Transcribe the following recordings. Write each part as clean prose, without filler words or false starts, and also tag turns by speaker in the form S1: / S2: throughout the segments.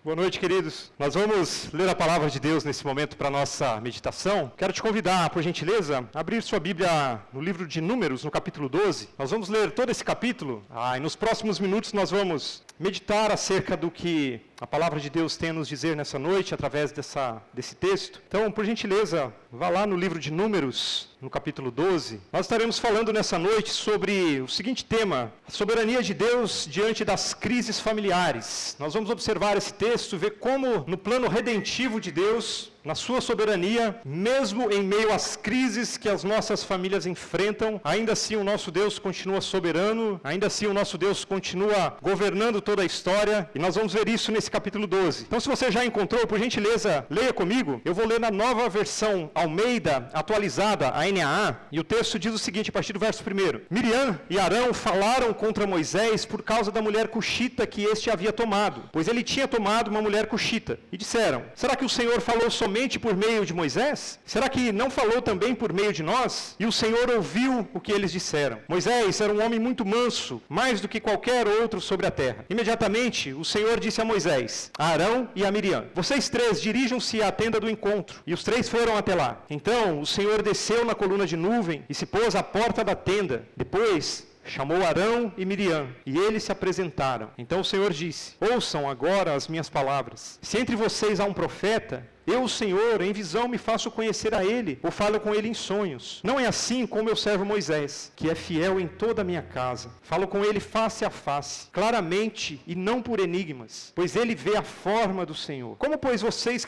S1: Boa noite, queridos. Nós vamos ler a palavra de Deus nesse momento para a nossa meditação. Quero te convidar, por gentileza, a abrir sua Bíblia no livro de Números, no capítulo 12. Nós vamos ler todo esse capítulo e nos próximos minutos nós vamos meditar acerca do que a palavra de Deus tem a nos dizer nessa noite, através desse texto. Então, por gentileza, vá lá no livro de Números, no capítulo 12. Nós estaremos falando nessa noite sobre o seguinte tema: a soberania de Deus diante das crises familiares. Nós vamos observar esse texto, ver como no plano redentivo de Deus, na sua soberania, mesmo em meio às crises que as nossas famílias enfrentam, ainda assim o nosso Deus continua soberano, ainda assim o nosso Deus continua governando toda a história, e nós vamos ver isso nesse capítulo 12. Então, se você já encontrou, por gentileza, leia comigo. Eu vou ler na nova versão Almeida, atualizada, a NAA, e o texto diz o seguinte, a partir do verso 1. Miriam e Arão falaram contra Moisés por causa da mulher cuxita que este havia tomado, pois ele tinha tomado uma mulher cuxita, e disseram: será que o Senhor falou somente por meio de Moisés? Será que não falou também por meio de nós? E o Senhor ouviu o que eles disseram. Moisés era um homem muito manso, mais do que qualquer outro sobre a terra. Imediatamente, o Senhor disse a Moisés, a Arão e a Miriam: vocês três dirijam-se à tenda do encontro. E os três foram até lá. Então, o Senhor desceu na coluna de nuvem e se pôs à porta da tenda. Depois, chamou Arão e Miriam, e eles se apresentaram. Então o Senhor disse: ouçam agora as minhas palavras. Se entre vocês há um profeta, eu, o Senhor, em visão me faço conhecer a ele, ou falo com ele em sonhos. Não é assim com meu servo Moisés, que é fiel em toda a minha casa. Falo com ele face a face, claramente e não por enigmas, pois ele vê a forma do Senhor. Como pois vocês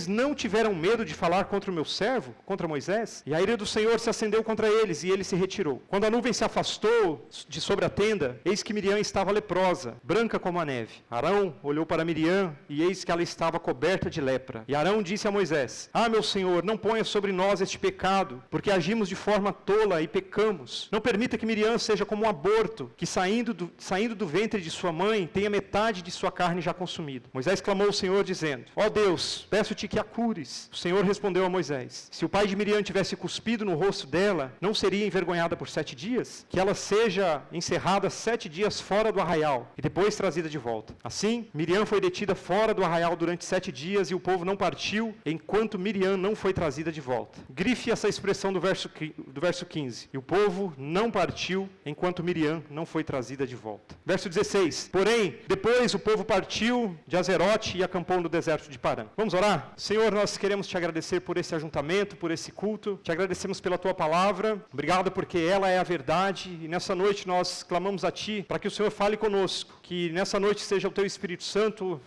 S1: não tiveram medo de falar contra o meu servo, contra Moisés? E a ira do Senhor se acendeu contra eles, e ele se retirou. Quando a nuvem se afastou de sobre a tenda, eis que Miriam estava leprosa, branca como a neve. Arão olhou para Miriam, e eis que ela estava coberta de lepra. E Arão disse a Moisés: meu Senhor, não ponha sobre nós este pecado, porque agimos de forma tola e pecamos. Não permita que Miriam seja como um aborto, que saindo do ventre de sua mãe, tenha metade de sua carne já consumida. Moisés clamou ao Senhor, dizendo: ó Deus, peço-te que a cures. O Senhor respondeu a Moisés: se o pai de Miriam tivesse cuspido no rosto dela, não seria envergonhada por 7 dias? Que ela seja encerrada 7 dias fora do arraial, e depois trazida de volta. Assim, Miriam foi detida fora do arraial durante 7 dias, e o povo não partiu, enquanto Miriam não foi trazida de volta. Grife essa expressão do verso 15. E o povo não partiu, enquanto Miriam não foi trazida de volta. Verso 16. Porém, depois o povo partiu de Azerote e acampou no deserto de Parã. Vamos orar? Senhor, nós queremos te agradecer por esse ajuntamento, por esse culto. Te agradecemos pela tua palavra. Obrigado porque ela é a verdade. E nessa noite nós clamamos a ti para que o Senhor fale conosco. Que nessa noite seja o teu Espírito Santo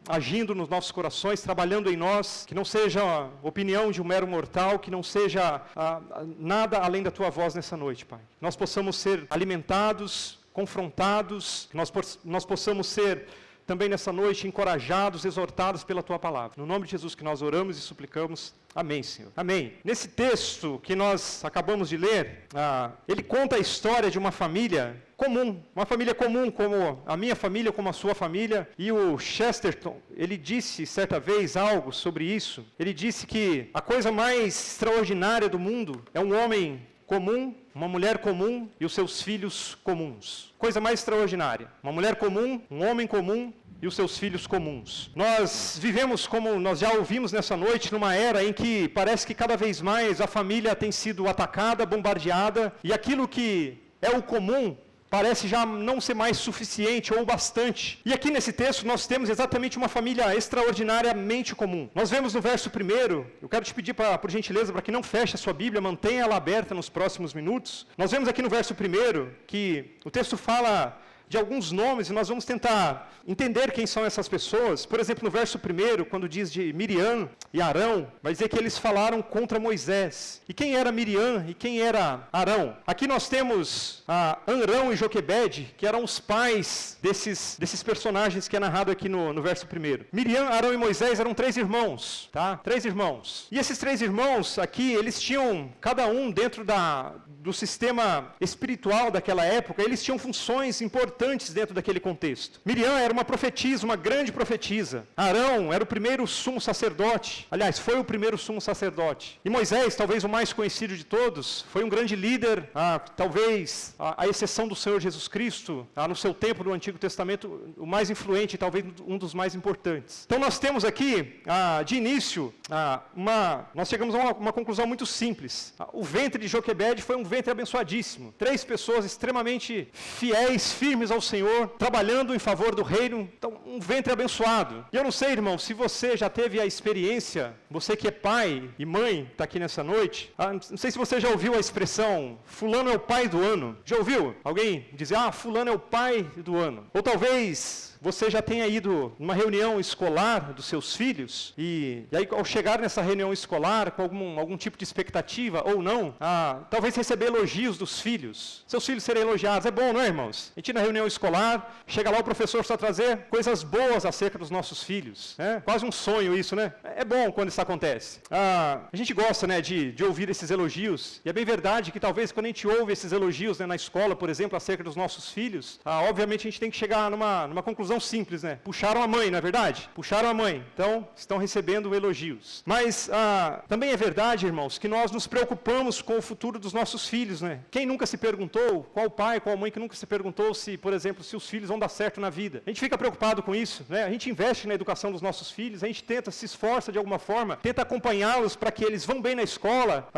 S1: agindo nos nossos corações, trabalhando em nós, que não seja a opinião de um mero mortal, que não seja nada além da tua voz nessa noite, Pai. Nós possamos ser alimentados, confrontados, que nós possamos ser também nessa noite encorajados, exortados pela tua palavra. No nome de Jesus que nós oramos e suplicamos. Amém, Senhor. Amém. Nesse texto que nós acabamos de ler, ele conta a história de uma família comum como a minha família, como a sua família. E o Chesterton, ele disse certa vez algo sobre isso. Ele disse que a coisa mais extraordinária do mundo é um homem comum, uma mulher comum e os seus filhos comuns. Coisa mais extraordinária. Uma mulher comum, um homem comum e os seus filhos comuns. Nós vivemos, como nós já ouvimos nessa noite, numa era em que parece que cada vez mais a família tem sido atacada, bombardeada, e aquilo que é o comum parece já não ser mais suficiente ou bastante. E aqui nesse texto nós temos exatamente uma família extraordinariamente comum. Nós vemos no verso 1, eu quero te pedir por gentileza para que não feche a sua Bíblia, mantenha ela aberta nos próximos minutos. Nós vemos aqui no verso 1 que o texto fala de alguns nomes, e nós vamos tentar entender quem são essas pessoas. Por exemplo, no verso 1, quando diz de Miriam e Arão, vai dizer que eles falaram contra Moisés. E quem era Miriam e quem era Arão? Aqui nós temos Arão e Joquebede, que eram os pais desses personagens que é narrado aqui no verso 1. Miriam, Arão e Moisés eram 3 irmãos, tá? 3 irmãos. E esses 3 irmãos aqui, eles tinham, cada um dentro do sistema espiritual daquela época, eles tinham funções importantes dentro daquele contexto. Miriam era uma profetisa, uma grande profetisa. Arão era o primeiro sumo sacerdote. Aliás, foi o primeiro sumo sacerdote. E Moisés, talvez o mais conhecido de todos, foi um grande líder, talvez a exceção do Senhor Jesus Cristo, no seu tempo no Antigo Testamento, o mais influente, talvez um dos mais importantes. Então nós temos aqui, de início, nós chegamos a uma conclusão muito simples. O ventre de Joquebede foi um ventre abençoadíssimo. 3 pessoas extremamente fiéis, firmes ao Senhor, trabalhando em favor do reino. Então, um ventre abençoado. E eu não sei, irmão, se você já teve a experiência, você que é pai e mãe, está aqui nessa noite, não sei se você já ouviu a expressão, fulano é o pai do ano. Já ouviu alguém dizer, fulano é o pai do ano? Ou talvez você já tenha ido numa reunião escolar dos seus filhos, e aí ao chegar nessa reunião escolar com algum tipo de expectativa, ou não, talvez receber elogios dos filhos, seus filhos serem elogiados. É bom, não é, irmãos? A gente na reunião escolar, chega lá o professor só trazer coisas boas acerca dos nossos filhos. Quase um sonho isso, né? É bom quando isso acontece. A gente gosta, né, de ouvir esses elogios, e é bem verdade que talvez quando a gente ouve esses elogios, né, na escola, por exemplo, acerca dos nossos filhos, obviamente a gente tem que chegar numa conclusão simples, né? Puxaram a mãe, não é verdade? Puxaram a mãe, então estão recebendo elogios. Mas também é verdade, irmãos, que nós nos preocupamos com o futuro dos nossos filhos, né? Quem nunca se perguntou, qual pai, qual mãe que nunca se perguntou se, por exemplo, se os filhos vão dar certo na vida? A gente fica preocupado com isso, né? A gente investe na educação dos nossos filhos, a gente tenta, se esforça de alguma forma, tenta acompanhá-los para que eles vão bem na escola,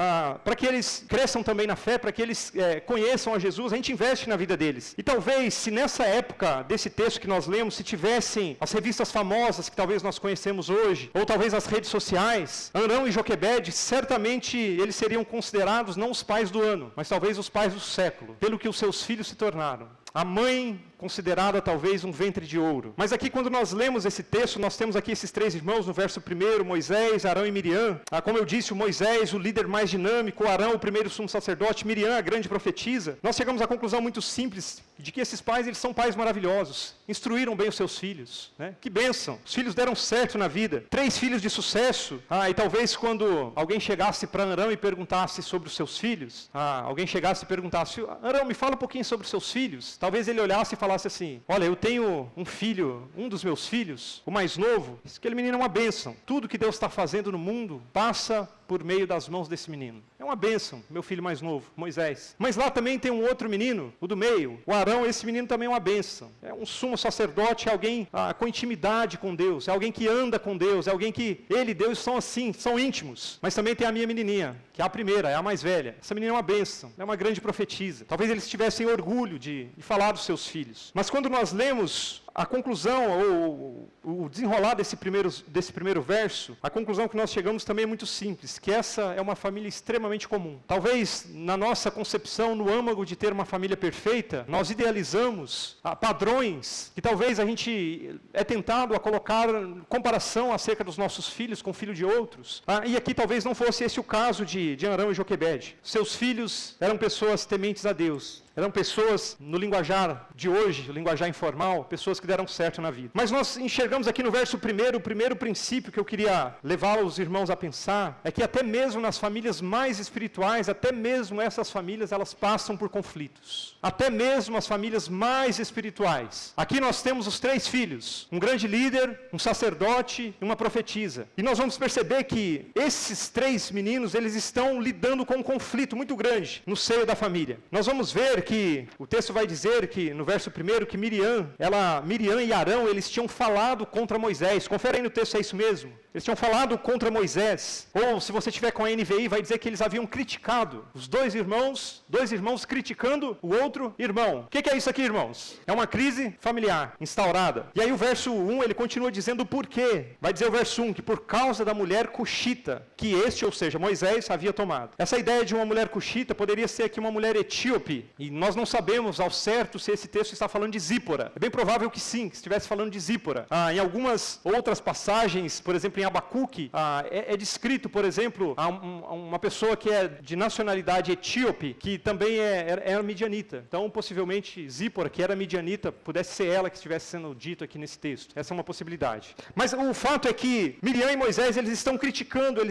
S1: para que eles cresçam também na fé, para que eles conheçam a Jesus, a gente investe na vida deles. E talvez, se nessa época desse texto que nós lemos, se tivessem as revistas famosas que talvez nós conhecemos hoje, ou talvez as redes sociais, Arão e Joquebede, certamente eles seriam considerados não os pais do ano, mas talvez os pais do século, pelo que os seus filhos se tornaram. A mãe considerada talvez um ventre de ouro. Mas aqui quando nós lemos esse texto, nós temos aqui esses 3 irmãos no verso 1, Moisés, Arão e Miriam. Como eu disse, o Moisés, o líder mais dinâmico, Arão, o primeiro sumo sacerdote, Miriam, a grande profetisa. Nós chegamos à conclusão muito simples de que esses pais, eles são pais maravilhosos. Instruíram bem os seus filhos, né? Que bênção. Os filhos deram certo na vida. 3 filhos de sucesso. E talvez quando alguém chegasse para Arão e perguntasse sobre os seus filhos, alguém chegasse e perguntasse, Arão, me fala um pouquinho sobre os seus filhos. Talvez ele olhasse e falasse assim, olha, eu tenho um filho, um dos meus filhos, o mais novo, aquele menino é uma bênção. Tudo que Deus está fazendo no mundo passa por meio das mãos desse menino. É uma bênção, meu filho mais novo, Moisés. Mas lá também tem um outro menino, o do meio, o Arão. Esse menino também é uma bênção. É um sumo sacerdote, é alguém com intimidade com Deus, é alguém que anda com Deus, é alguém que ele e Deus são assim, são íntimos. Mas também tem a minha menininha, que é a primeira, é a mais velha. Essa menina é uma bênção, é uma grande profetisa. Talvez eles tivessem orgulho de falar dos seus filhos. Mas quando nós lemos a conclusão, ou o desenrolar desse primeiro verso, a conclusão que nós chegamos também é muito simples, que essa é uma família extremamente comum. Talvez, na nossa concepção, no âmago de ter uma família perfeita, nós idealizamos padrões que talvez a gente é tentado a colocar comparação acerca dos nossos filhos com o filho de outros. E aqui talvez não fosse esse o caso de Arão e Joquebede. Seus filhos eram pessoas tementes a Deus. Eram pessoas, no linguajar de hoje, o linguajar informal, pessoas que deram certo na vida. Mas nós enxergamos aqui no verso 1, o primeiro princípio que eu queria levar os irmãos a pensar, é que até mesmo nas famílias mais espirituais, até mesmo essas famílias, elas passam por conflitos. Até mesmo as famílias mais espirituais. Aqui nós temos os 3 filhos, um grande líder, um sacerdote e uma profetisa. E nós vamos perceber que esses 3 meninos, eles estão lidando com um conflito muito grande no seio da família. Nós vamos ver que o texto vai dizer que, no verso 1, que Miriam e Arão, eles tinham falado contra Moisés. Confere aí no texto, é isso mesmo. Eles tinham falado contra Moisés. Ou, se você tiver com a NVI, vai dizer que eles haviam criticado. Os dois irmãos criticando o outro irmão. O que é isso aqui, irmãos? É uma crise familiar instaurada. E aí o verso 1, ele continua dizendo o porquê. Vai dizer o verso 1, que por causa da mulher cuxita, que ou seja, Moisés havia tomado. Essa ideia de uma mulher cuxita poderia ser aqui uma mulher etíope. E nós não sabemos ao certo se esse texto está falando de Zípora. É bem provável que que sim, que estivesse falando de Zípora. Em algumas outras passagens, por exemplo, em Abacuque, é descrito, por exemplo, uma pessoa que é de nacionalidade etíope, que também era midianita. Então, possivelmente, Zípora, que era midianita, pudesse ser ela que estivesse sendo dito aqui nesse texto. Essa é uma possibilidade. Mas o fato é que Miriam e Moisés, eles estão criticando,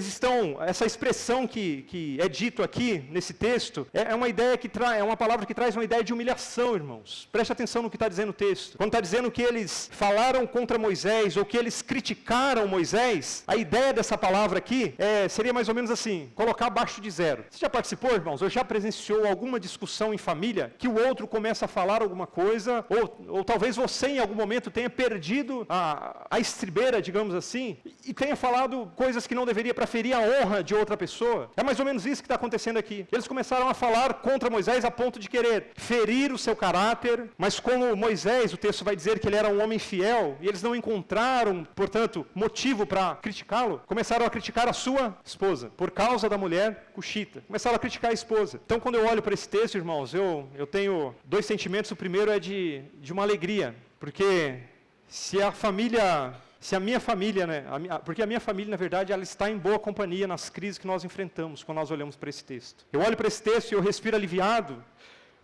S1: essa expressão que é dito aqui nesse texto, é uma ideia é uma palavra que traz uma ideia de humilhação, irmãos. Preste atenção no que está dizendo o texto. Quando está dizendo que eles falaram contra Moisés, ou que eles criticaram Moisés, a ideia dessa palavra aqui seria mais ou menos assim, colocar abaixo de zero. Você já participou, irmãos, ou já presenciou alguma discussão em família, que o outro começa a falar alguma coisa, ou talvez você em algum momento tenha perdido a estribeira, digamos assim, e tenha falado coisas que não deveria para ferir a honra de outra pessoa? É mais ou menos isso que está acontecendo aqui. Eles começaram a falar contra Moisés a ponto de querer ferir o seu caráter, mas como Moisés, o texto vai dizer que ele era um homem fiel, e eles não encontraram, portanto, motivo para criticá-lo, começaram a criticar a sua esposa, por causa da mulher cuxita. Começaram a criticar a esposa. Então, quando eu olho para esse texto, irmãos, eu tenho dois sentimentos. O primeiro é de uma alegria, porque se a minha família, né, porque a minha família, na verdade, ela está em boa companhia nas crises que nós enfrentamos, quando nós olhamos para esse texto. Eu olho para esse texto e eu respiro aliviado,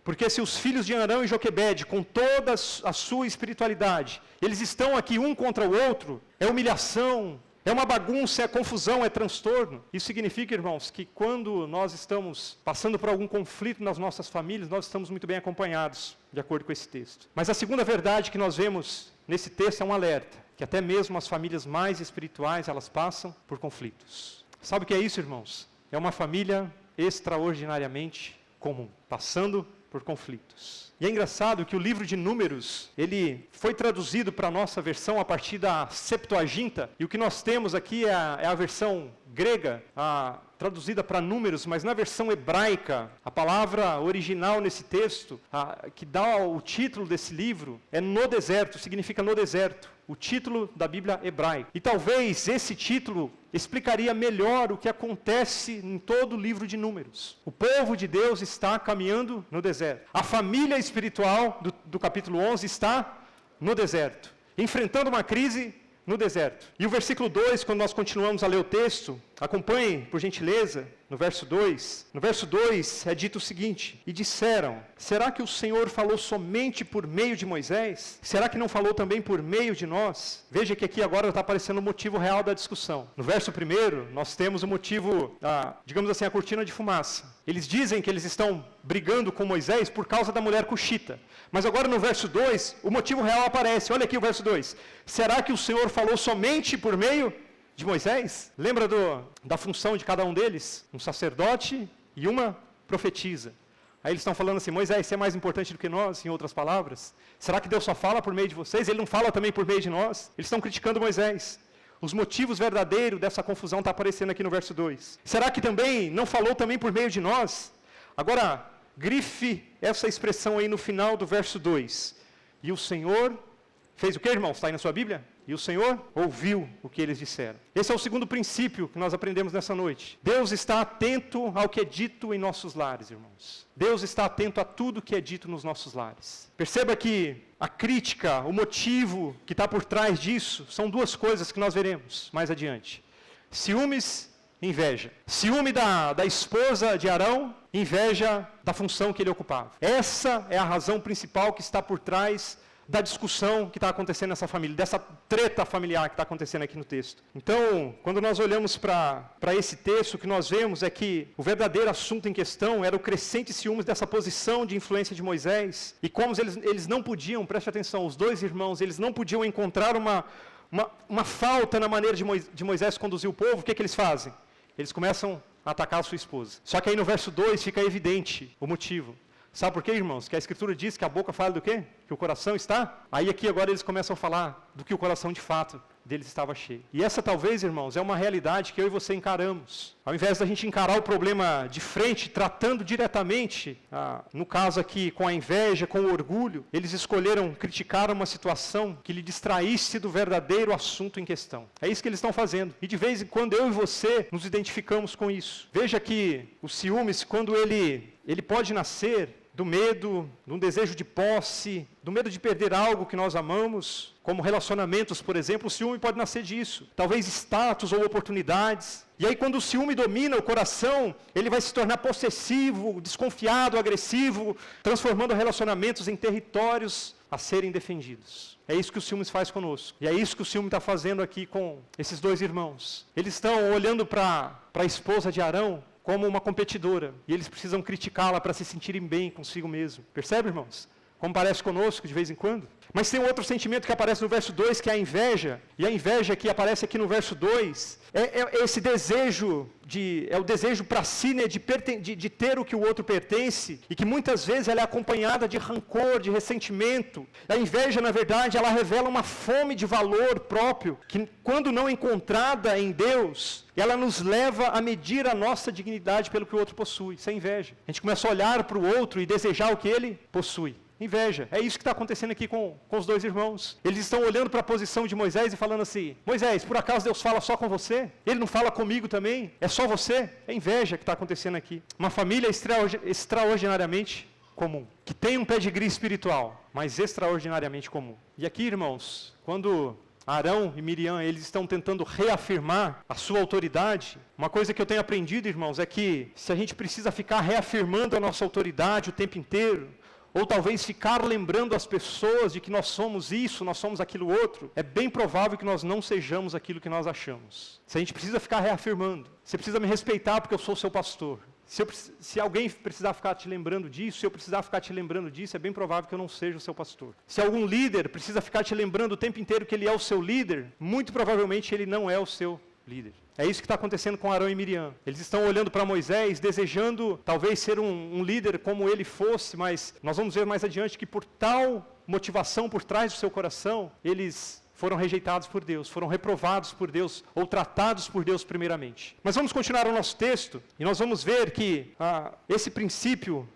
S1: porque se os filhos de Arão e Joquebede, com toda a sua espiritualidade, eles estão aqui um contra o outro, é humilhação, é uma bagunça, é confusão, é transtorno. Isso significa, irmãos, que quando nós estamos passando por algum conflito nas nossas famílias, nós estamos muito bem acompanhados, de acordo com esse texto. Mas a segunda verdade que nós vemos nesse texto é um alerta, que até mesmo as famílias mais espirituais, elas passam por conflitos. Sabe o que é isso, irmãos? É uma família extraordinariamente comum, passando por conflitos. E é engraçado que o livro de Números, ele foi traduzido para a nossa versão a partir da Septuaginta, e o que nós temos aqui é a versão grega, traduzida para Números, mas na versão hebraica, a palavra original nesse texto, que dá o título desse livro, é no deserto, significa no deserto, o título da Bíblia hebraica. E talvez esse título explicaria melhor o que acontece em todo o livro de Números. O povo de Deus está caminhando no deserto. A família espiritual do capítulo 11 está no deserto, enfrentando uma crise no deserto. E o versículo 2, quando nós continuamos a ler o texto, acompanhem, por gentileza, no verso 2. No verso 2 é dito o seguinte: e disseram, será que o Senhor falou somente por meio de Moisés? Será que não falou também por meio de nós? Veja que aqui agora está aparecendo o motivo real da discussão. No verso 1, nós temos o motivo, digamos assim, a cortina de fumaça. Eles dizem que eles estão brigando com Moisés por causa da mulher cuxita. Mas agora no verso 2, o motivo real aparece. Olha aqui o verso 2. Será que o Senhor falou somente por meio de Moisés? Lembra da função de cada um deles? Um sacerdote e uma profetisa. Aí eles estão falando assim, Moisés, você é mais importante do que nós, em outras palavras? Será que Deus só fala por meio de vocês? Ele não fala também por meio de nós? Eles estão criticando Moisés. Os motivos verdadeiros dessa confusão estão aparecendo aqui no verso 2. Será que também não falou também por meio de nós? Agora, grife essa expressão aí no final do verso 2. E o Senhor fez o que, irmãos? Está aí na sua Bíblia? E o Senhor ouviu o que eles disseram. Esse é o segundo princípio que nós aprendemos nessa noite. Deus está atento ao que é dito em nossos lares, irmãos. Deus está atento a tudo que é dito nos nossos lares. Perceba que a crítica, o motivo que está por trás disso, são duas coisas que nós veremos mais adiante. Ciúmes e inveja. Ciúme da esposa de Arão, inveja da função que ele ocupava. Essa é a razão principal que está por trás da discussão que está acontecendo nessa família, dessa treta familiar que está acontecendo aqui no texto. Então, quando nós olhamos para esse texto, o que nós vemos é que o verdadeiro assunto em questão era o crescente ciúmes dessa posição de influência de Moisés, e como eles não podiam, preste atenção, os dois irmãos, eles não podiam encontrar uma falta na maneira de Moisés conduzir o povo. O que eles fazem? Eles começam a atacar a sua esposa. Só que aí no verso 2 fica evidente o motivo. Sabe por quê, irmãos? Que a Escritura diz que a boca fala do quê? Que o coração está? Aí aqui agora eles começam a falar do que o coração de fato deles estava cheio. E essa talvez, irmãos, é uma realidade que eu e você encaramos. Ao invés da gente encarar o problema de frente, tratando diretamente, no caso aqui, com a inveja, com o orgulho, eles escolheram criticar uma situação que lhe distraísse do verdadeiro assunto em questão. É isso que eles estão fazendo. E de vez em quando eu e você nos identificamos com isso. Veja que o ciúmes, quando ele pode nascer do medo, de um desejo de posse, do medo de perder algo que nós amamos, como relacionamentos, por exemplo. O ciúme pode nascer disso. Talvez status ou oportunidades. E aí quando o ciúme domina o coração, ele vai se tornar possessivo, desconfiado, agressivo, transformando relacionamentos em territórios a serem defendidos. É isso que o ciúme faz conosco. E é isso que o ciúme está fazendo aqui com esses dois irmãos. Eles estão olhando para a esposa de Arão como uma competidora. E eles precisam criticá-la para se sentirem bem consigo mesmo. Percebe, irmãos? Como parece conosco de vez em quando. Mas tem um outro sentimento que aparece no verso 2, que é a inveja. E a inveja que aparece aqui no verso 2 é esse desejo, é o desejo para si, né, de ter o que o outro pertence, e que muitas vezes ela é acompanhada de rancor, de ressentimento. A inveja, na verdade, ela revela uma fome de valor próprio, que quando não encontrada em Deus, ela nos leva a medir a nossa dignidade pelo que o outro possui. Isso é inveja. A gente começa a olhar para o outro e desejar o que ele possui. Inveja. É isso que está acontecendo aqui com os dois irmãos. Eles estão olhando para a posição de Moisés e falando assim: Moisés, por acaso Deus fala só com você? Ele não fala comigo também? É só você? É inveja que está acontecendo aqui. Uma família extraordinariamente comum, que tem um pedigree espiritual, mas extraordinariamente comum. E aqui, irmãos, quando Arão e Miriam, eles estão tentando reafirmar a sua autoridade, uma coisa que eu tenho aprendido, irmãos, é que se a gente precisa ficar reafirmando a nossa autoridade o tempo inteiro, ou talvez ficar lembrando as pessoas de que nós somos isso, nós somos aquilo outro, é bem provável que nós não sejamos aquilo que nós achamos. Se a gente precisa ficar reafirmando, você precisa me respeitar porque eu sou seu pastor. Se alguém precisar ficar te lembrando disso, se eu precisar ficar te lembrando disso, é bem provável que eu não seja o seu pastor. Se algum líder precisa ficar te lembrando o tempo inteiro que ele é o seu líder, muito provavelmente ele não é o seu líder. É isso que está acontecendo com Arão e Miriam. Eles estão olhando para Moisés, desejando talvez ser um líder como ele fosse, mas nós vamos ver mais adiante que por tal motivação por trás do seu coração, eles foram rejeitados por Deus, foram reprovados por Deus, ou tratados por Deus primeiramente. Mas vamos continuar o nosso texto, e nós vamos ver que esse princípio,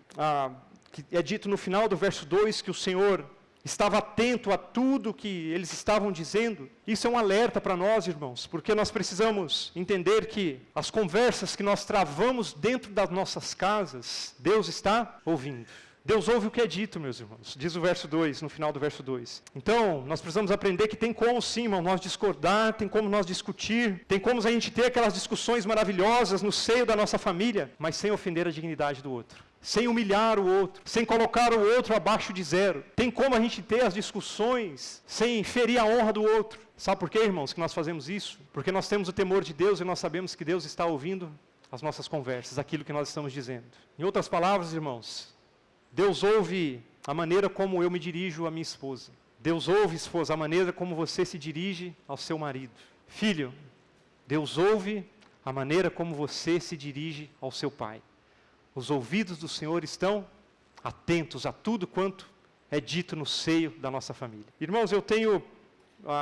S1: que é dito no final do verso 2, que o Senhor estava atento a tudo que eles estavam dizendo. Isso é um alerta para nós, irmãos, porque nós precisamos entender que as conversas que nós travamos dentro das nossas casas, Deus está ouvindo. Deus ouve o que é dito, meus irmãos, diz o verso 2, no final do verso 2. Então, nós precisamos aprender que tem como sim, irmão, nós discordar, tem como nós discutir, tem como a gente ter aquelas discussões maravilhosas no seio da nossa família, mas sem ofender a dignidade do outro, sem humilhar o outro, sem colocar o outro abaixo de zero. Tem como a gente ter as discussões sem ferir a honra do outro. Sabe por quê, irmãos, que nós fazemos isso? Porque nós temos o temor de Deus e nós sabemos que Deus está ouvindo as nossas conversas, aquilo que nós estamos dizendo. Em outras palavras, irmãos, Deus ouve a maneira como eu me dirijo à minha esposa. Deus ouve, esposa, a maneira como você se dirige ao seu marido. Filho, Deus ouve a maneira como você se dirige ao seu pai. Os ouvidos do Senhor estão atentos a tudo quanto é dito no seio da nossa família. Irmãos, eu tenho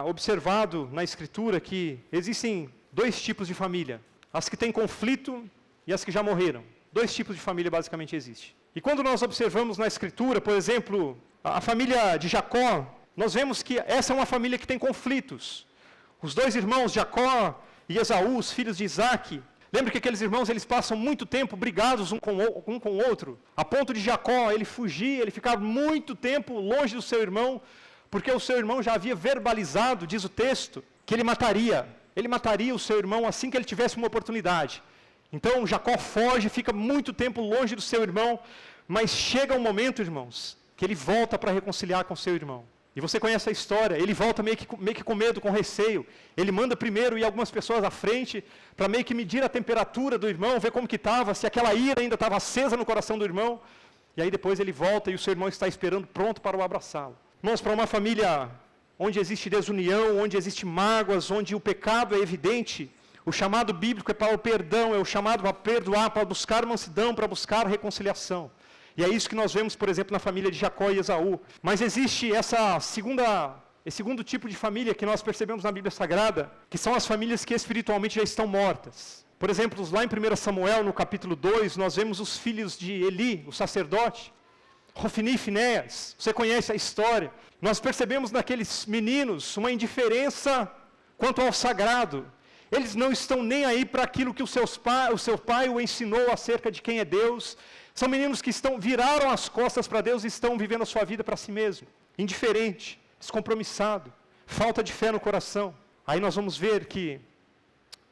S1: observado na Escritura que existem dois tipos de família. As que têm conflito e as que já morreram. Dois tipos de família basicamente existem. E quando nós observamos na Escritura, por exemplo, a família de Jacó, nós vemos que essa é uma família que tem conflitos. Os dois irmãos, Jacó e Esaú, os filhos de Isaac, lembra que aqueles irmãos, eles passam muito tempo brigados um com o outro, a ponto de Jacó, ele fugir, ele ficar muito tempo longe do seu irmão, porque o seu irmão já havia verbalizado, diz o texto, que ele mataria o seu irmão assim que ele tivesse uma oportunidade. Então Jacó foge, fica muito tempo longe do seu irmão, mas chega um momento, irmãos, que ele volta para reconciliar com seu irmão. E você conhece a história, ele volta meio que com medo, com receio. Ele manda primeiro ir algumas pessoas à frente, para meio que medir a temperatura do irmão, ver como que estava, se aquela ira ainda estava acesa no coração do irmão. E aí depois ele volta e o seu irmão está esperando, pronto para o abraçá-lo. Irmãos, para uma família onde existe desunião, onde existe mágoas, onde o pecado é evidente, o chamado bíblico é para o perdão, é o chamado para perdoar, para buscar mansidão, para buscar reconciliação. E é isso que nós vemos, por exemplo, na família de Jacó e Esaú. Mas existe esse segundo tipo de família que nós percebemos na Bíblia Sagrada, que são as famílias que espiritualmente já estão mortas. Por exemplo, lá em 1 Samuel, no capítulo 2, nós vemos os filhos de Eli, o sacerdote, Hofni e Finéias. Você conhece a história. Nós percebemos naqueles meninos uma indiferença quanto ao sagrado. Eles não estão nem aí para aquilo que o seu pai o ensinou acerca de quem é Deus. São meninos que viraram as costas para Deus e estão vivendo a sua vida para si mesmo, indiferente, descompromissado, falta de fé no coração. Aí nós vamos ver que,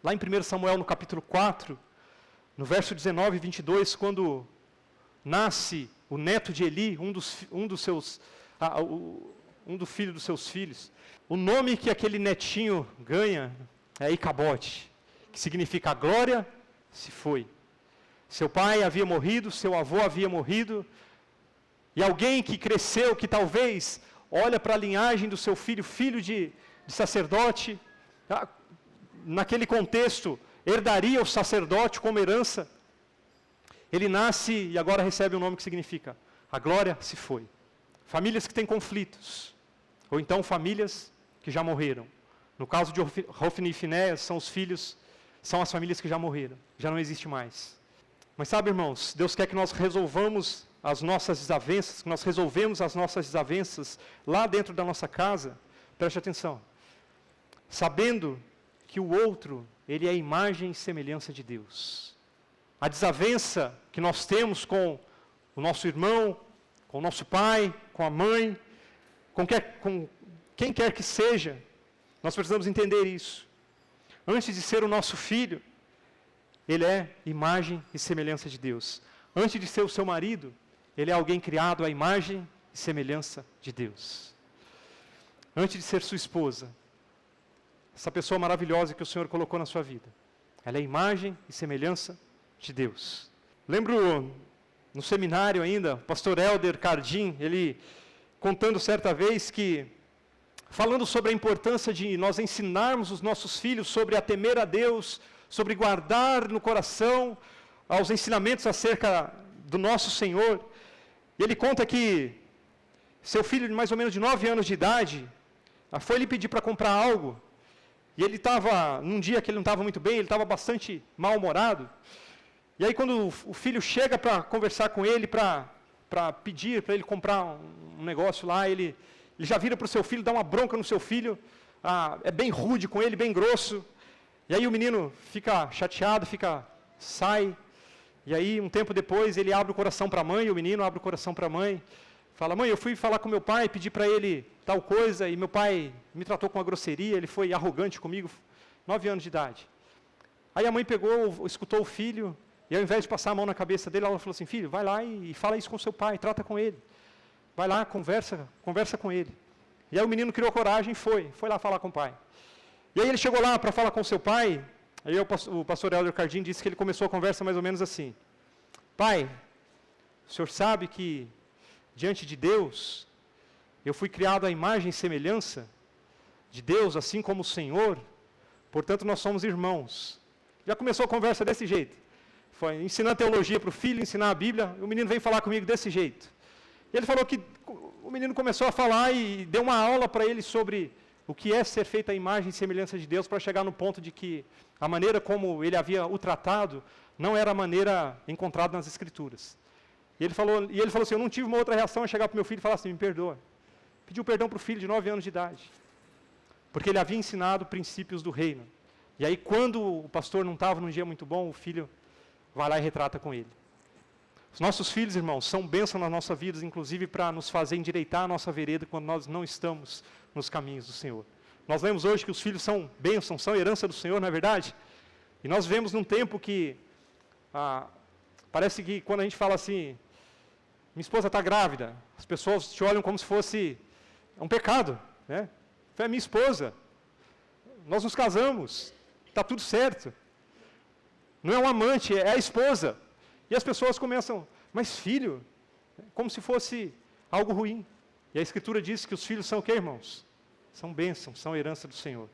S1: lá em 1 Samuel, no capítulo 4, no verso 19 e 22, quando nasce o neto de Eli, um do filho dos seus filhos, o nome que aquele netinho ganha é Icabote, que significa a glória se foi. Seu pai havia morrido, seu avô havia morrido, e alguém que cresceu, que talvez olha para a linhagem do seu filho, filho de sacerdote, naquele contexto, herdaria o sacerdote como herança. Ele nasce e agora recebe um nome que significa a glória se foi. Famílias que têm conflitos, ou então famílias que já morreram. No caso de Hofni e Finéias, são as famílias que já morreram, já não existe mais. Mas sabe, irmãos, Deus quer que nós resolvamos as nossas desavenças, que nós resolvemos as nossas desavenças lá dentro da nossa casa, preste atenção, sabendo que o outro, ele é a imagem e semelhança de Deus. A desavença que nós temos com o nosso irmão, com o nosso pai, com a mãe, com quem quer que seja, nós precisamos entender isso. Antes de ser o nosso filho, ele é imagem e semelhança de Deus. Antes de ser o seu marido, ele é alguém criado à imagem e semelhança de Deus. Antes de ser sua esposa, essa pessoa maravilhosa que o Senhor colocou na sua vida, ela é imagem e semelhança de Deus. Lembro no seminário ainda, o pastor Helder Cardim, ele contando certa vez que, falando sobre a importância de nós ensinarmos os nossos filhos sobre a temer a Deus, sobre guardar no coração aos ensinamentos acerca do nosso Senhor. E ele conta que seu filho de mais ou menos de 9 anos de idade, foi lhe pedir para comprar algo, e ele estava, num dia que ele não estava muito bem, ele estava bastante mal-humorado, e aí quando o filho chega para conversar com ele, para pedir para ele comprar um negócio lá, ele já vira para o seu filho, dá uma bronca no seu filho, é bem rude com ele, bem grosso, e aí o menino fica chateado, sai, e aí um tempo depois ele abre o coração para a mãe, o menino abre o coração para a mãe, fala, mãe, eu fui falar com meu pai, pedi para ele tal coisa, e meu pai me tratou com uma grosseria, ele foi arrogante comigo, 9 anos de idade. Aí a mãe pegou, escutou o filho, e ao invés de passar a mão na cabeça dele, ela falou assim, filho, vai lá e fala isso com seu pai, trata com ele. Vai lá, conversa com ele. E aí o menino criou coragem e foi lá falar com o pai. E aí ele chegou lá para falar com seu pai, aí o pastor Helder Cardim disse que ele começou a conversa mais ou menos assim, pai, o senhor sabe que diante de Deus, eu fui criado à imagem e semelhança de Deus, assim como o Senhor, portanto nós somos irmãos. Já começou a conversa desse jeito. Foi ensinar teologia para o filho, ensinar a Bíblia, o menino veio falar comigo desse jeito. E ele falou que o menino começou a falar e deu uma aula para ele sobre o que é ser feita a imagem e semelhança de Deus, para chegar no ponto de que a maneira como ele havia o tratado não era a maneira encontrada nas Escrituras. E ele falou assim, eu não tive uma outra reação a chegar para o meu filho e falar assim, me perdoa. Pediu perdão para o filho de 9 anos de idade, porque ele havia ensinado princípios do reino. E aí quando o pastor não estava num dia muito bom, o filho vai lá e retrata com ele. Os nossos filhos, irmãos, são bênção nas nossas vidas, inclusive para nos fazer endireitar a nossa vereda quando nós não estamos nos caminhos do Senhor. Nós vemos hoje que os filhos são bênção, são herança do Senhor, não é verdade? E nós vivemos num tempo que, parece que quando a gente fala assim, minha esposa está grávida, as pessoas te olham como se fosse um pecado, né? Foi a minha esposa, nós nos casamos, está tudo certo. Não é um amante, é a esposa. E as pessoas começam, mas filho, como se fosse algo ruim. E a Escritura diz que os filhos são o quê, irmãos? São bênçãos, são herança do Senhor.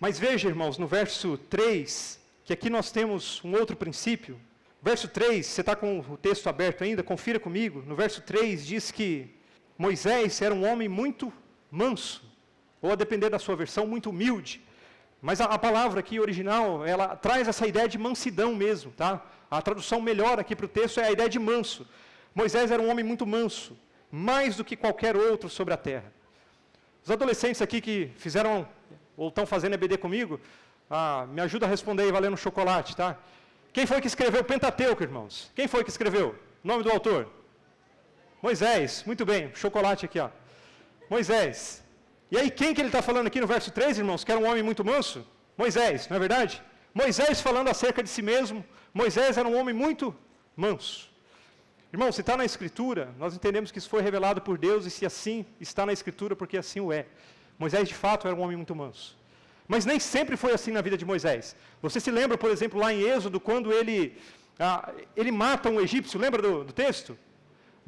S1: Mas veja, irmãos, no verso 3, que aqui nós temos um outro princípio. Verso 3, você está com o texto aberto ainda? Confira comigo. No verso 3 diz que Moisés era um homem muito manso, ou a depender da sua versão, muito humilde. Mas a palavra aqui original, ela traz essa ideia de mansidão mesmo, tá? A tradução melhor aqui para o texto é a ideia de manso. Moisés era um homem muito manso, mais do que qualquer outro sobre a terra. Os adolescentes aqui que fizeram, ou estão fazendo EBD comigo, me ajuda a responder aí valendo chocolate, tá? Quem foi que escreveu o Pentateuco, irmãos? Quem foi que escreveu? Nome do autor? Moisés. Muito bem, chocolate aqui, ó. Moisés. E aí, quem que ele está falando aqui no verso 3, irmãos? Que era um homem muito manso? Moisés, não é verdade? Moisés falando acerca de si mesmo. Moisés era um homem muito manso. Irmão, se está na Escritura, nós entendemos que isso foi revelado por Deus, e se assim está na Escritura, porque assim o é. Moisés, de fato, era um homem muito manso. Mas nem sempre foi assim na vida de Moisés. Você se lembra, por exemplo, lá em Êxodo, quando ele mata um egípcio, lembra do texto?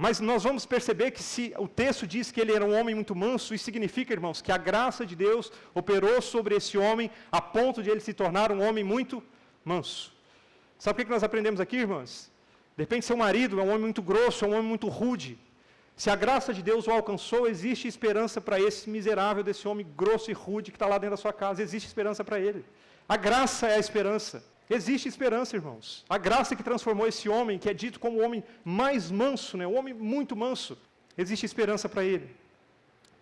S1: Mas nós vamos perceber que se o texto diz que ele era um homem muito manso, isso significa, irmãos, que a graça de Deus operou sobre esse homem a ponto de ele se tornar um homem muito manso. Sabe o que nós aprendemos aqui, irmãs? De repente, seu marido é um homem muito grosso, é um homem muito rude. Se a graça de Deus o alcançou, existe esperança para esse miserável, desse homem grosso e rude que está lá dentro da sua casa. Existe esperança para ele. A graça é a esperança. Existe esperança, irmãos. A graça que transformou esse homem, que é dito como o homem mais manso, né? O homem muito manso. Existe esperança para ele.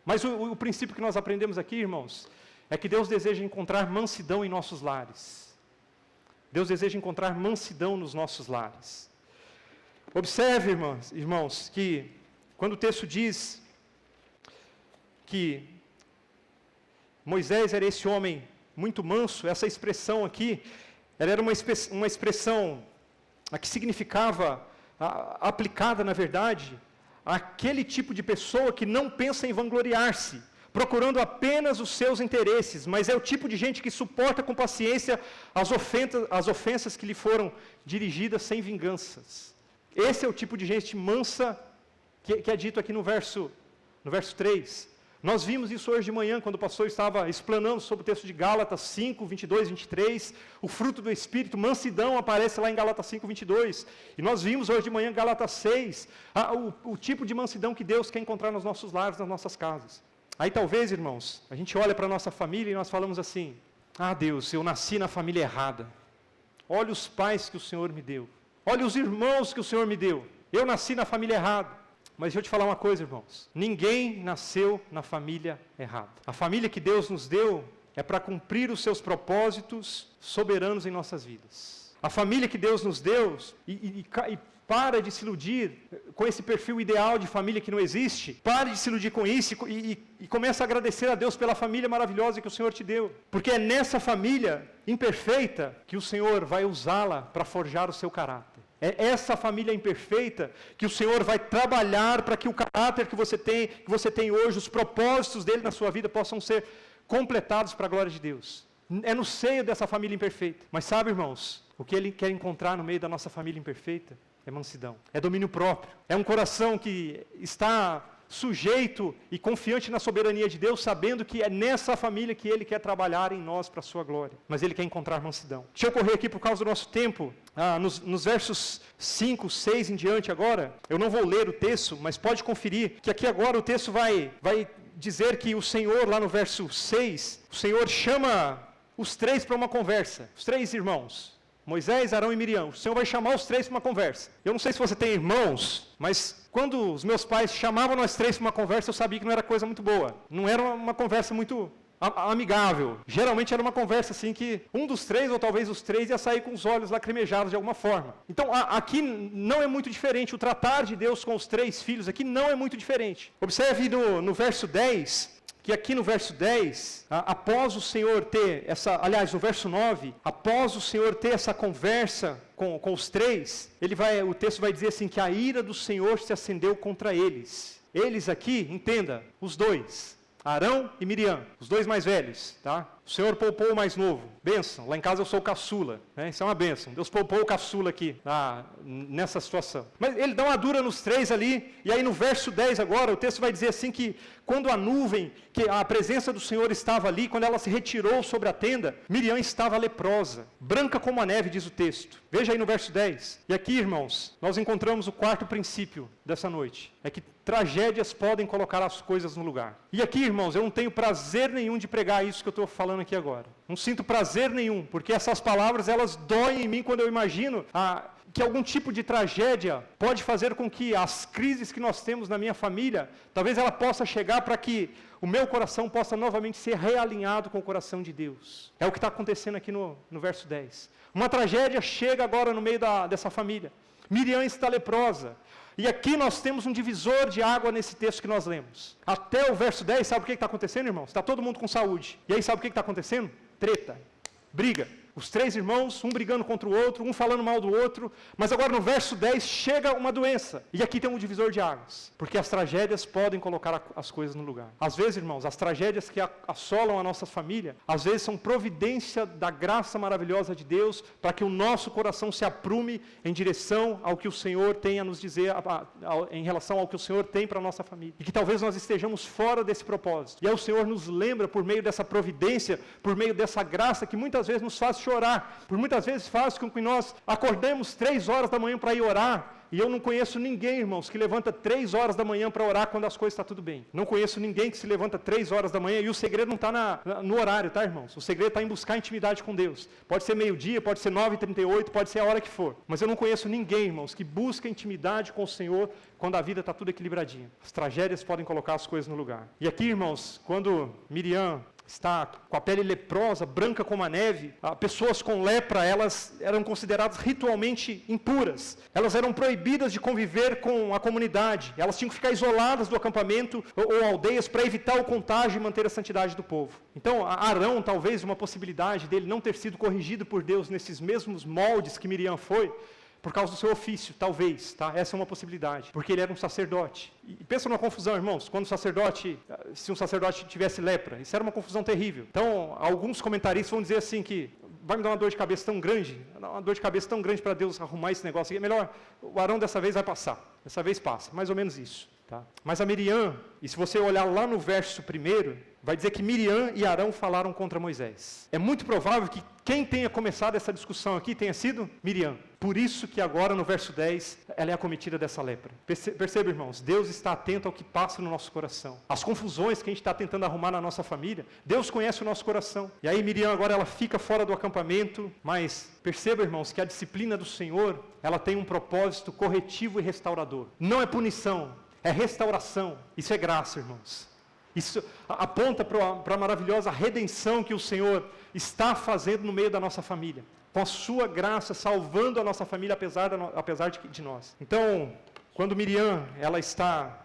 S1: Mas o princípio que nós aprendemos aqui, irmãos, é que Deus deseja encontrar mansidão em nossos lares. Deus deseja encontrar mansidão nos nossos lares. Observe, irmãos, que quando o texto diz que Moisés era esse homem muito manso, essa expressão aqui, ela era uma expressão que significava, aplicada, na verdade, àquele tipo de pessoa que não pensa em vangloriar-se, procurando apenas os seus interesses, mas é o tipo de gente que suporta com paciência as ofensas que lhe foram dirigidas sem vinganças. Esse é o tipo de gente mansa que é dito aqui no verso 3. Nós vimos isso hoje de manhã, quando o pastor estava explanando sobre o texto de Gálatas 5, 22, 23. O fruto do Espírito, mansidão, aparece lá em Gálatas 5, 22. E nós vimos hoje de manhã, Gálatas 6, o tipo de mansidão que Deus quer encontrar nos nossos lares, nas nossas casas. Aí talvez, irmãos, a gente olha para a nossa família e nós falamos assim: ah, Deus, eu nasci na família errada. Olha os pais que o Senhor me deu. Olha os irmãos que o Senhor me deu. Eu nasci na família errada. Mas deixa eu te falar uma coisa, irmãos. Ninguém nasceu na família errada. A família que Deus nos deu é para cumprir os seus propósitos soberanos em nossas vidas. A família que Deus nos deu, e para de se iludir com esse perfil ideal de família que não existe. Pare de se iludir com isso e comece a agradecer a Deus pela família maravilhosa que o Senhor te deu. Porque é nessa família imperfeita que o Senhor vai usá-la para forjar o seu caráter. É essa família imperfeita que o Senhor vai trabalhar para que o caráter que você tem hoje, os propósitos dele na sua vida possam ser completados para a glória de Deus. É no seio dessa família imperfeita. Mas sabe, irmãos, o que ele quer encontrar no meio da nossa família imperfeita é mansidão, é domínio próprio, é um coração que está sujeito e confiante na soberania de Deus, sabendo que é nessa família que Ele quer trabalhar em nós para a sua glória. Mas Ele quer encontrar mansidão. Deixa eu correr aqui por causa do nosso tempo. Nos versos 5, 6 em diante agora, eu não vou ler o texto, mas pode conferir, que aqui agora o texto vai dizer que o Senhor, lá no verso 6, o Senhor chama os três para uma conversa, os três irmãos. Moisés, Arão e Miriam. O Senhor vai chamar os três para uma conversa. Eu não sei se você tem irmãos, mas quando os meus pais chamavam nós três para uma conversa, eu sabia que não era coisa muito boa. Não era uma conversa muito amigável. Geralmente era uma conversa assim que um dos três, ou talvez os três, ia sair com os olhos lacrimejados de alguma forma. Então aqui não é muito diferente. O tratar de Deus com os três filhos aqui não é muito diferente. Observe no verso 10... que aqui no verso 10, após o Senhor ter no verso 9, após o Senhor ter essa conversa com os três, o texto vai dizer assim, que a ira do Senhor se acendeu contra eles. Eles aqui, entenda, os dois, Arão e Miriam, os dois mais velhos, tá? O Senhor poupou o mais novo, bênção, lá em casa eu sou o caçula, né? Isso é uma bênção, Deus poupou o caçula aqui, nessa situação. Mas ele dá uma dura nos três ali, e aí no verso 10 agora, o texto vai dizer assim que quando a nuvem, que a presença do Senhor estava ali, quando ela se retirou sobre a tenda, Miriam estava leprosa, branca como a neve, diz o texto. Veja aí no verso 10. E aqui, irmãos, nós encontramos o quarto princípio dessa noite, é que tragédias podem colocar as coisas no lugar. E aqui, irmãos, eu não tenho prazer nenhum de pregar isso que eu estou falando aqui agora. Não sinto prazer nenhum, porque essas palavras, elas doem em mim quando eu imagino que algum tipo de tragédia pode fazer com que as crises que nós temos na minha família, talvez ela possa chegar para que o meu coração possa novamente ser realinhado com o coração de Deus. É o que está acontecendo aqui no verso 10. Uma tragédia chega agora no meio dessa família. Miriam está leprosa. E aqui nós temos um divisor de água nesse texto que nós lemos. Até o verso 10, sabe o que está acontecendo, irmãos? Está todo mundo com saúde. E aí sabe o que está acontecendo? Treta, briga. Os 3 irmãos, um brigando contra o outro, um falando mal do outro. Mas agora no verso 10 chega uma doença. E aqui tem um divisor de águas. Porque as tragédias podem colocar as coisas no lugar. Às vezes, irmãos, as tragédias que assolam a nossa família, às vezes são providência da graça maravilhosa de Deus para que o nosso coração se aprume em direção ao que o Senhor tem a nos dizer, em relação ao que o Senhor tem para a nossa família. E que talvez nós estejamos fora desse propósito. E aí o Senhor nos lembra por meio dessa providência, por meio dessa graça que muitas vezes nos faz chorar, por muitas vezes faz com que nós acordemos 3 horas da manhã para ir orar, e eu não conheço ninguém, irmãos, que levanta 3 horas da manhã para orar quando as coisas estão tudo bem. Não conheço ninguém que se levanta 3 horas da manhã, e o segredo não está no horário, tá, irmãos? O segredo está em buscar intimidade com Deus. Pode ser meio-dia, pode ser 9h38, pode ser a hora que for. Mas eu não conheço ninguém, irmãos, que busca intimidade com o Senhor quando a vida está tudo equilibradinha. As tragédias podem colocar as coisas no lugar. E aqui, irmãos, quando Miriam está com a pele leprosa, branca como a neve, pessoas com lepra, elas eram consideradas ritualmente impuras. Elas eram proibidas de conviver com a comunidade. Elas tinham que ficar isoladas do acampamento ou aldeias para evitar o contágio e manter a santidade do povo. Então, Arão, talvez uma possibilidade dele não ter sido corrigido por Deus nesses mesmos moldes que Miriam foi, por causa do seu ofício, talvez, tá? Essa é uma possibilidade, porque ele era um sacerdote. E pensa numa confusão, irmãos, quando se um sacerdote tivesse lepra, isso era uma confusão terrível. Então, alguns comentaristas vão dizer assim que vai me dar uma dor de cabeça tão grande, para Deus arrumar esse negócio aqui, é melhor, o Arão dessa vez vai passar, dessa vez passa, mais ou menos isso. Tá? Mas a Miriam, e se você olhar lá no verso 1, vai dizer que Miriam e Arão falaram contra Moisés. É muito provável que quem tenha começado essa discussão aqui tenha sido Miriam. Por isso que agora no verso 10, ela é acometida dessa lepra. Perceba, irmãos, Deus está atento ao que passa no nosso coração. As confusões que a gente está tentando arrumar na nossa família, Deus conhece o nosso coração. E aí Miriam agora ela fica fora do acampamento, mas perceba, irmãos, que a disciplina do Senhor, ela tem um propósito corretivo e restaurador. Não é punição, é restauração. Isso é graça, irmãos. Isso aponta para a maravilhosa redenção que o Senhor está fazendo no meio da nossa família. Com a sua graça, salvando a nossa família, apesar de nós. Então, quando Miriam ela está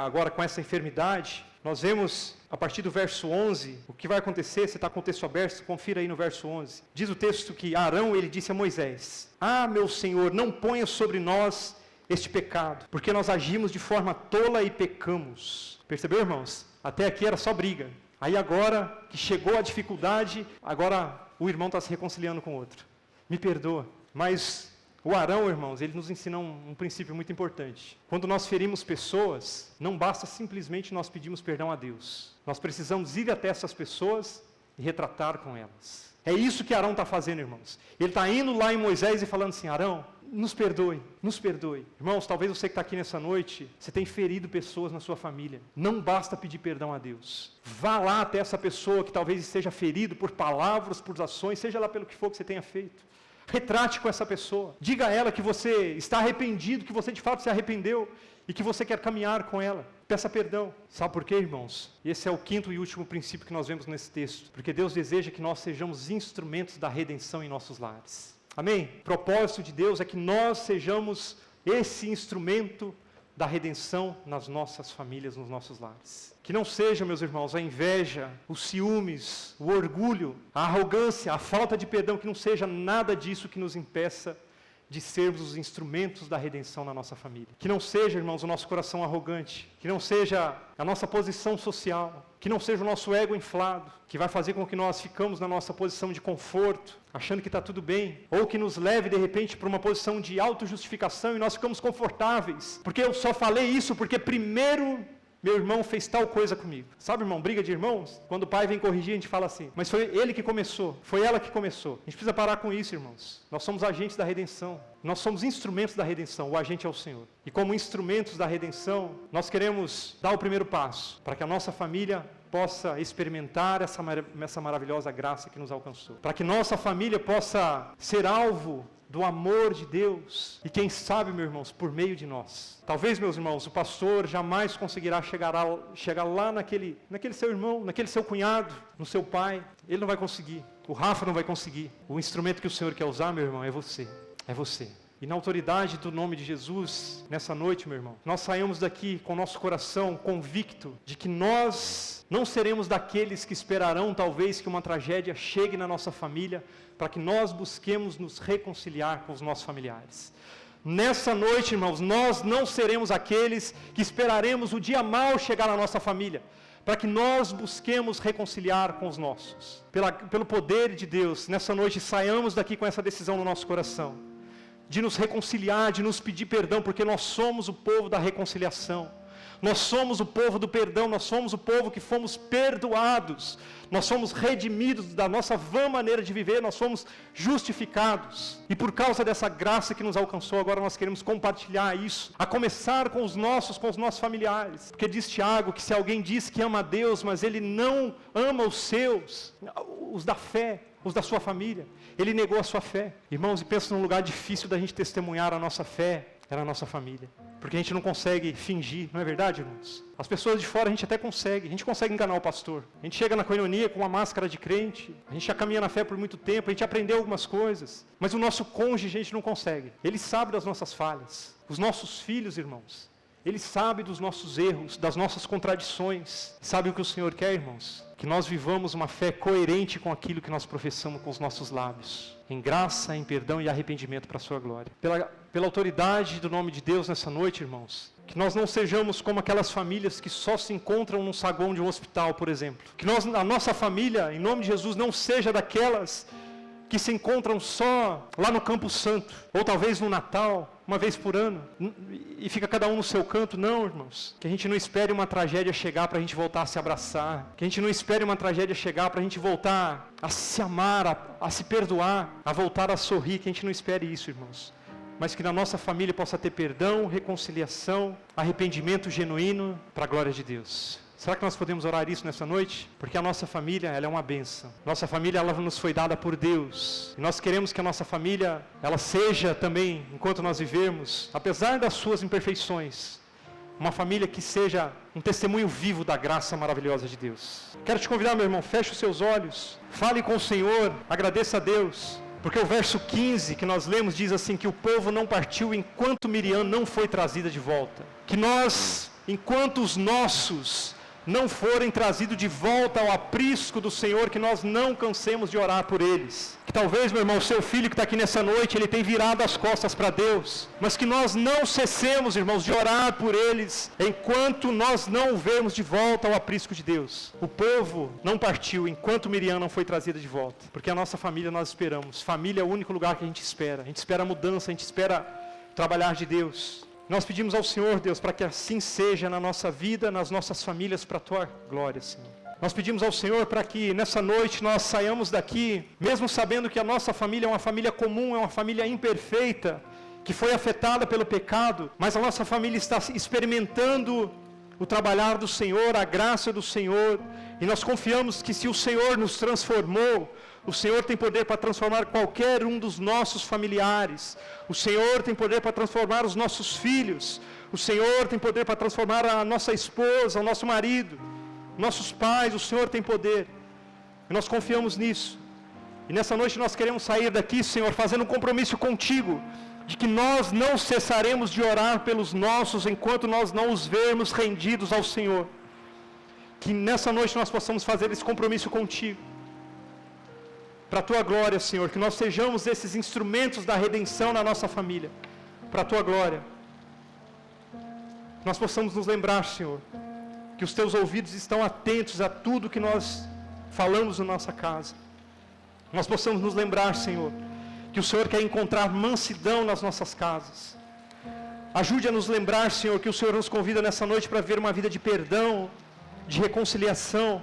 S1: agora com essa enfermidade, nós vemos, a partir do verso 11, o que vai acontecer. Você está com o texto aberto, confira aí no verso 11. Diz o texto que Arão, ele disse a Moisés: meu Senhor, não ponha sobre nós este pecado, porque nós agimos de forma tola e pecamos. Percebeu, irmãos? Até aqui era só briga. Aí agora que chegou a dificuldade, agora o irmão está se reconciliando com o outro. Me perdoa. Mas o Arão, irmãos, ele nos ensina um princípio muito importante. Quando nós ferimos pessoas, não basta simplesmente nós pedirmos perdão a Deus. Nós precisamos ir até essas pessoas e retratar com elas. É isso que Arão está fazendo, irmãos. Ele está indo lá em Moisés e falando assim: Arão, nos perdoe, nos perdoe. Irmãos, talvez você que está aqui nessa noite, você tenha ferido pessoas na sua família. Não basta pedir perdão a Deus. Vá lá até essa pessoa que talvez esteja ferido por palavras, por ações, seja lá pelo que for que você tenha feito. Retrate com essa pessoa. Diga a ela que você está arrependido, que você de fato se arrependeu e que você quer caminhar com ela. Peça perdão. Sabe por quê, irmãos? Esse é o 5º e último princípio que nós vemos nesse texto. Porque Deus deseja que nós sejamos instrumentos da redenção em nossos lares. Amém? O propósito de Deus é que nós sejamos esse instrumento da redenção nas nossas famílias, nos nossos lares. Que não seja, meus irmãos, a inveja, os ciúmes, o orgulho, a arrogância, a falta de perdão, que não seja nada disso que nos impeça de sermos os instrumentos da redenção na nossa família. Que não seja, irmãos, o nosso coração arrogante, que não seja a nossa posição social, que não seja o nosso ego inflado, que vai fazer com que nós ficamos na nossa posição de conforto, achando que está tudo bem, ou que nos leve, de repente, para uma posição de autojustificação e nós ficamos confortáveis, porque eu só falei isso porque primeiro meu irmão fez tal coisa comigo. Sabe, irmão, briga de irmãos? Quando o pai vem corrigir, a gente fala assim: mas foi ele que começou, foi ela que começou. A gente precisa parar com isso, irmãos. Nós somos agentes da redenção. Nós somos instrumentos da redenção. O agente é o Senhor. E como instrumentos da redenção, nós queremos dar o primeiro passo para que a nossa família possa experimentar essa maravilhosa graça que nos alcançou. Para que nossa família possa ser alvo do amor de Deus, e quem sabe, meus irmãos, por meio de nós. Talvez, meus irmãos, o pastor jamais conseguirá chegar lá naquele seu irmão, naquele seu cunhado, no seu pai. Ele não vai conseguir. O Rafa não vai conseguir. O instrumento que o Senhor quer usar, meu irmão, é você. É você. E na autoridade do nome de Jesus, nessa noite, meu irmão, nós saímos daqui com o nosso coração convicto de que nós não seremos daqueles que esperarão talvez que uma tragédia chegue na nossa família para que nós busquemos nos reconciliar com os nossos familiares. Nessa noite, irmãos, nós não seremos aqueles que esperaremos o dia mau chegar na nossa família para que nós busquemos reconciliar com os nossos. Pelo poder de Deus, nessa noite saiamos daqui com essa decisão no nosso coração, de nos reconciliar, de nos pedir perdão, porque nós somos o povo da reconciliação, nós somos o povo do perdão, nós somos o povo que fomos perdoados, nós somos redimidos da nossa vã maneira de viver, nós somos justificados, e por causa dessa graça que nos alcançou, agora nós queremos compartilhar isso, a começar com os nossos familiares, porque diz Tiago que se alguém diz que ama a Deus, mas ele não ama os seus, os da fé, os da sua família, ele negou a sua fé. Irmãos, e pensa num lugar difícil da gente testemunhar a nossa fé, é na nossa família, porque a gente não consegue fingir, não é verdade, irmãos? As pessoas de fora a gente até consegue, a gente consegue enganar o pastor, a gente chega na coinonia com uma máscara de crente, a gente já caminha na fé por muito tempo, a gente aprendeu algumas coisas, mas o nosso cônjuge a gente não consegue, ele sabe das nossas falhas, os nossos filhos, irmãos, ele sabe dos nossos erros, das nossas contradições, sabe o que o Senhor quer, irmãos? Que nós vivamos uma fé coerente com aquilo que nós professamos com os nossos lábios, em graça, em perdão e arrependimento para a sua glória. Pela autoridade do nome de Deus nessa noite, irmãos, que nós não sejamos como aquelas famílias que só se encontram num saguão de um hospital, por exemplo. Que a nossa família, em nome de Jesus, não seja daquelas que se encontram só lá no Campo Santo, ou talvez no Natal, uma vez por ano, e fica cada um no seu canto. Não, irmãos, que a gente não espere uma tragédia chegar para a gente voltar a se abraçar, que a gente não espere uma tragédia chegar para a gente voltar a se amar, a se perdoar, a voltar a sorrir, que a gente não espere isso, irmãos, mas que na nossa família possa ter perdão, reconciliação, arrependimento genuíno, para a glória de Deus. Será que nós podemos orar isso nessa noite? Porque a nossa família, ela é uma bênção. Nossa família, ela nos foi dada por Deus. E nós queremos que a nossa família, ela seja também, enquanto nós vivemos, apesar das suas imperfeições, uma família que seja um testemunho vivo da graça maravilhosa de Deus. Quero te convidar, meu irmão, feche os seus olhos, fale com o Senhor, agradeça a Deus. Porque o verso 15 que nós lemos diz assim, que o povo não partiu enquanto Miriam não foi trazida de volta. Que nós, enquanto os nossos não forem trazidos de volta ao aprisco do Senhor, que nós não cansemos de orar por eles. Que talvez, meu irmão, o seu filho que está aqui nessa noite, ele tem virado as costas para Deus, mas que nós não cessemos, irmãos, de orar por eles, enquanto nós não o vermos de volta ao aprisco de Deus. O povo não partiu enquanto Miriam não foi trazida de volta, porque a nossa família nós esperamos. Família é o único lugar que a gente espera mudança, a gente espera trabalhar de Deus. Nós pedimos ao Senhor, Deus, para que assim seja na nossa vida, nas nossas famílias, para a Tua glória, Senhor. Nós pedimos ao Senhor para que nessa noite nós saiamos daqui, mesmo sabendo que a nossa família é uma família comum, é uma família imperfeita, que foi afetada pelo pecado, mas a nossa família está experimentando o trabalhar do Senhor, a graça do Senhor, e nós confiamos que se o Senhor nos transformou, o Senhor tem poder para transformar qualquer um dos nossos familiares. O Senhor tem poder para transformar os nossos filhos. O Senhor tem poder para transformar a nossa esposa, o nosso marido, nossos pais. O Senhor tem poder. E nós confiamos nisso. E nessa noite nós queremos sair daqui, Senhor, fazendo um compromisso contigo, de que nós não cessaremos de orar pelos nossos enquanto nós não os vermos rendidos ao Senhor. Que nessa noite nós possamos fazer esse compromisso contigo. Para a Tua glória, Senhor, que nós sejamos esses instrumentos da redenção na nossa família, para a Tua glória. Nós possamos nos lembrar, Senhor, que os Teus ouvidos estão atentos a tudo que nós falamos na nossa casa. Nós possamos nos lembrar, Senhor, que o Senhor quer encontrar mansidão nas nossas casas. Ajude a nos lembrar, Senhor, que o Senhor nos convida nessa noite para viver uma vida de perdão, de reconciliação.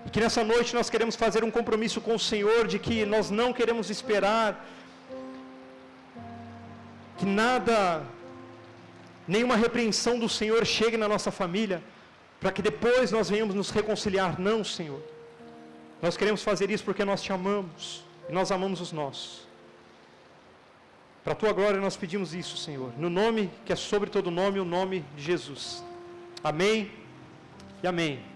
S1: E que nessa noite nós queremos fazer um compromisso com o Senhor, de que nós não queremos esperar que nenhuma repreensão do Senhor chegue na nossa família, para que depois nós venhamos nos reconciliar. Não, Senhor. Nós queremos fazer isso porque nós Te amamos, e nós amamos os nossos. Para a Tua glória nós pedimos isso, Senhor, no nome que é sobre todo nome, o nome de Jesus. Amém e amém.